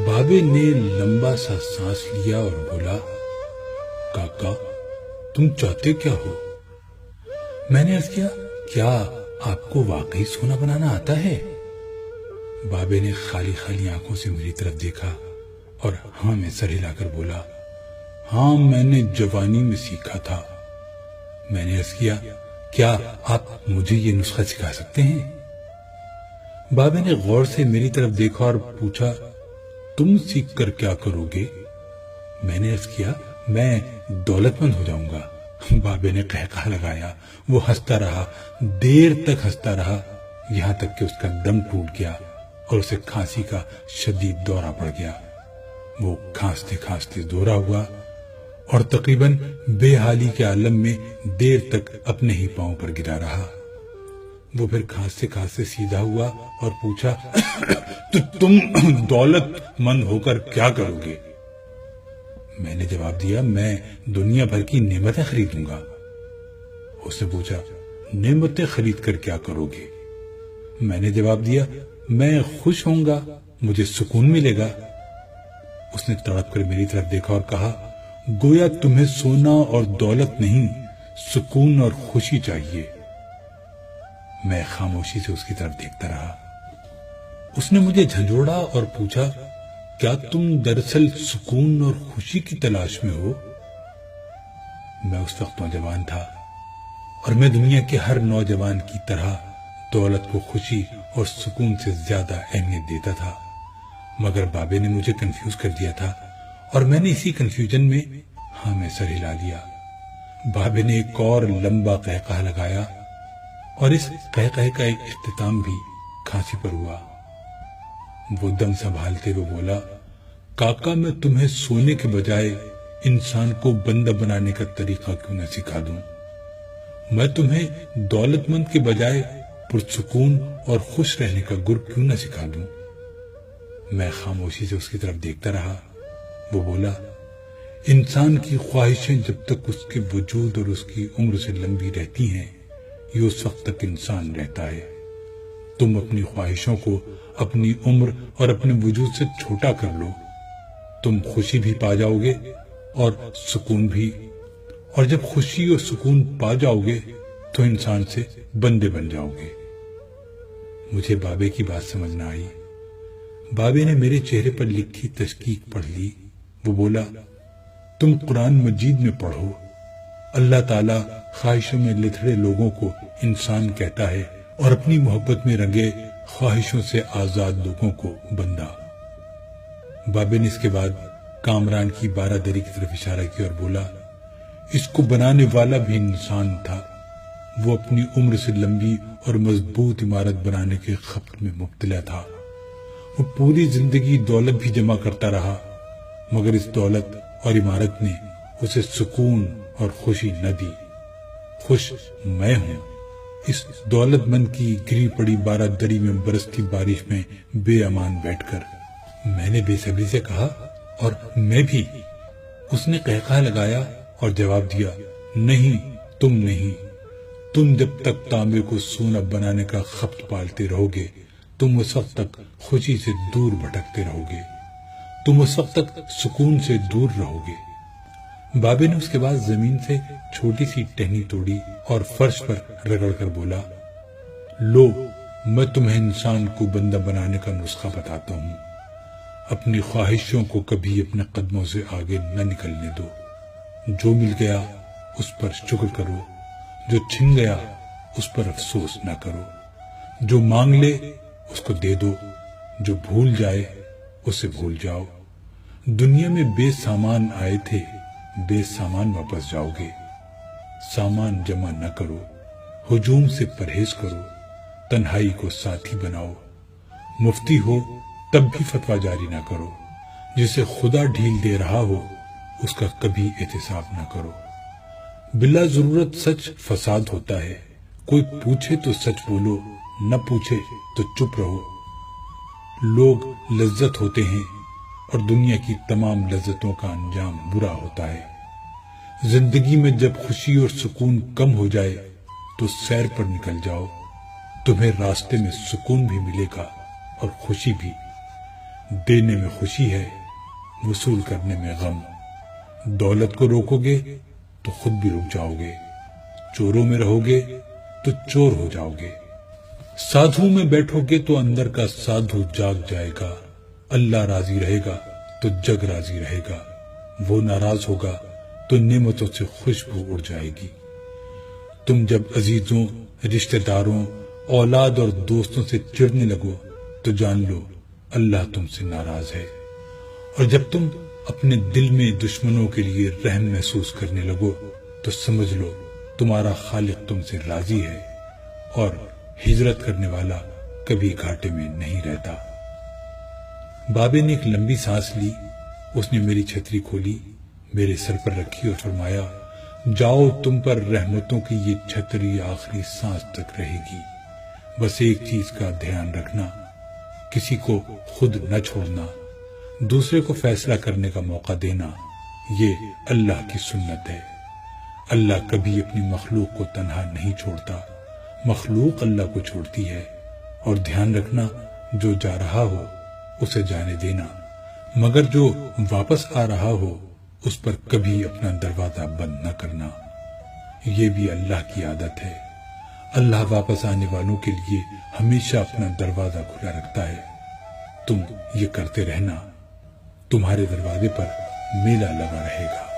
بابے نے لمبا سا سانس لیا اور بولا، کاکا تم چاہتے کیا ہو؟ میں نے عرض کیا، کیا آپ کو واقعی سونا بنانا آتا ہے؟ بابے نے خالی خالی آنکھوں سے میری طرف دیکھا اور ہاں میں سر ہلا کر بولا، ہاں میں نے جوانی میں سیکھا تھا۔ میں نے عرض کیا، کیا آپ مجھے یہ نسخہ سکھا سکتے ہیں؟ بابے نے غور سے میری طرف دیکھا اور پوچھا، تم سیکھ کر کیا کرو گے؟ میں نے عرض کیا، میں دولت مند ہو جاؤں گا۔ بابے نے قہقہ لگایا، وہ ہنستا رہا، دیر تک ہنستا رہا، یہاں تک کہ اس کا دم ٹوٹ گیا اور اسے کھانسی کا شدید دورہ پڑ گیا۔ وہ کھانستے کھانستے دورہ ہوا اور تقریباً بے حالی کے عالم میں دیر تک اپنے ہی پاؤں پر گرا رہا۔ وہ پھر کھانستے کھانستے سیدھا ہوا اور پوچھا، تو تم دولت مند ہو کر کیا کرو گے؟ میں نے جواب دیا، میں دنیا بھر کی نعمتیں خریدوں گا۔ اس نے پوچھا، نعمتیں خرید کر کیا کرو گے؟ میں نے جواب دیا، میں خوش ہوں گا، مجھے سکون ملے گا۔ اس نے تڑپ کر میری طرف دیکھا اور کہا، گویا تمہیں سونا اور دولت نہیں، سکون اور خوشی چاہیے۔ میں خاموشی سے اس کی طرف دیکھتا رہا۔ اس نے مجھے جھنجھوڑا اور پوچھا، کیا تم دراصل سکون اور خوشی کی تلاش میں ہو؟ میں اس وقت نوجوان تھا اور میں دنیا کے ہر نوجوان کی طرح دولت کو خوشی اور سکون سے زیادہ اہمیت دیتا تھا، مگر بابے نے مجھے کنفیوز کر دیا تھا اور میں نے اسی کنفیوژن میں ہاں میں سر ہلا لیا۔ بابے نے ایک اور لمبا قہقہ لگایا اور اس قہقہے کا ایک اختتام بھی کھانسی پر ہوا۔ وہ دم سنبھالتے ہوئے بولا، کاکا میں تمہیں سونے کے بجائے انسان کو بندہ بنانے کا طریقہ کیوں نہ سکھا دوں؟ میں تمہیں دولت مند کے بجائے پرسکون اور خوش رہنے کا گر کیوں نہ سکھا دوں؟ میں خاموشی سے اس کی طرف دیکھتا رہا۔ وہ بولا، انسان کی خواہشیں جب تک اس کے وجود اور اس کی عمر سے لمبی رہتی ہیں، یہ اس وقت تک انسان رہتا ہے۔ تم اپنی خواہشوں کو اپنی عمر اور اپنے وجود سے چھوٹا کر لو، تم خوشی بھی پا جاؤ گے اور سکون بھی، اور جب خوشی اور سکون پا جاؤ گے تو انسان سے بندے بن جاؤ گے۔ مجھے بابے کی بات سمجھ نہ آئی۔ بابے نے میرے چہرے پر لکھی تشکیک پڑھ لی۔ وہ بولا، تم قرآن مجید میں پڑھو، اللہ تعالیٰ خواہشوں میں لتھڑے لوگوں کو انسان کہتا ہے اور اپنی محبت میں رنگے خواہشوں سے آزاد لوگوں کو بندہ۔ بابے نے اس کے بعد کامران کی بارہ دری کی طرف اشارہ کیا اور بولا، اس کو بنانے والا بھی انسان تھا، وہ اپنی عمر سے لمبی اور مضبوط عمارت بنانے کے خبر میں مبتلا تھا۔ وہ پوری زندگی دولت بھی جمع کرتا رہا، مگر اس دولت اور عمارت نے اسے سکون اور خوشی نہ دی۔ خوش میں ہوں اس دولت مند کی گری پڑی بارہ دری میں برستی بارش میں بے امان بیٹھ کر۔ میں نے بے صبری سے کہا، اور میں بھی۔ اس نے قہقہ لگایا اور جواب دیا، نہیں تم نہیں، تم جب تک تانبے کو سونا بنانے کا خبت پالتے رہو گے، تم اس وقت تک خوشی سے دور بھٹکتے رہو گے، تم اس وقت تک سکون سے دور رہو گے۔ بابے نے اس کے بعد زمین سے چھوٹی سی ٹہنی توڑی اور فرش پر رگڑ کر بولا، لو میں تمہیں انسان کو بندہ بنانے کا نسخہ بتاتا ہوں۔ اپنی خواہشوں کو کبھی اپنے قدموں سے آگے نہ نکلنے دو۔ جو مل گیا اس پر شکر کرو، جو چھن گیا اس پر افسوس نہ کرو، جو مانگ لے اس کو دے دو، جو بھول جائے اسے بھول جاؤ۔ دنیا میں بے سامان آئے تھے، بے سامان واپس جاؤ گے۔ سامان جمع نہ کرو، ہجوم سے پرہیز کرو، تنہائی کو ساتھی بناؤ۔ مفتی ہو تب بھی فتویٰ جاری نہ کرو، جسے خدا ڈھیل دے رہا ہو اس کا کبھی احتساب نہ کرو۔ بلا ضرورت سچ فساد ہوتا ہے، کوئی پوچھے تو سچ بولو، نہ پوچھے تو چپ رہو۔ لوگ لذت ہوتے ہیں اور دنیا کی تمام لذتوں کا انجام برا ہوتا ہے۔ زندگی میں جب خوشی اور سکون کم ہو جائے تو سیر پر نکل جاؤ، تمہیں راستے میں سکون بھی ملے گا اور خوشی بھی۔ دینے میں خوشی ہے، وصول کرنے میں غم۔ دولت کو روکو گے تو خود بھی رک جاؤ گے، چوروں میں رہو گے تو چور ہو جاؤ گے۔ سادھو میں بیٹھو گے تو اندر کا سادھو جاگ جائے گا۔ اللہ راضی رہے گا تو جگ راضی رہے گا، وہ ناراض ہوگا تو نعمتوں سے خوشبو اڑ جائے گی۔ تم جب عزیزوں، رشتہ داروں، اولاد اور دوستوں سے چڑھنے لگو تو جان لو اللہ تم سے ناراض ہے، اور جب تم اپنے دل میں دشمنوں کے لیے رحم محسوس کرنے لگو تو سمجھ لو تمہارا خالق تم سے راضی ہے، اور ہجرت کرنے والا کبھی گھاٹے میں نہیں رہتا۔ بابے نے ایک لمبی سانس لی، اس نے میری چھتری کھولی، میرے سر پر رکھی اور فرمایا، جاؤ، تم پر رحمتوں کی یہ چھتری آخری سانس تک رہے گی۔ بس ایک چیز کا دھیان رکھنا، کسی کو خود نہ چھوڑنا، دوسرے کو فیصلہ کرنے کا موقع دینا، یہ اللہ کی سنت ہے۔ اللہ کبھی اپنی مخلوق کو تنہا نہیں چھوڑتا، مخلوق اللہ کو چھوڑتی ہے۔ اور دھیان رکھنا، جو جا رہا ہو اسے جانے دینا، مگر جو واپس آ رہا ہو اس پر کبھی اپنا دروازہ بند نہ کرنا، یہ بھی اللہ کی عادت ہے۔ اللہ واپس آنے والوں کے لیے ہمیشہ اپنا دروازہ کھلا رکھتا ہے۔ تم یہ کرتے رہنا، تمہارے دروازے پر میلہ لگا رہے گا۔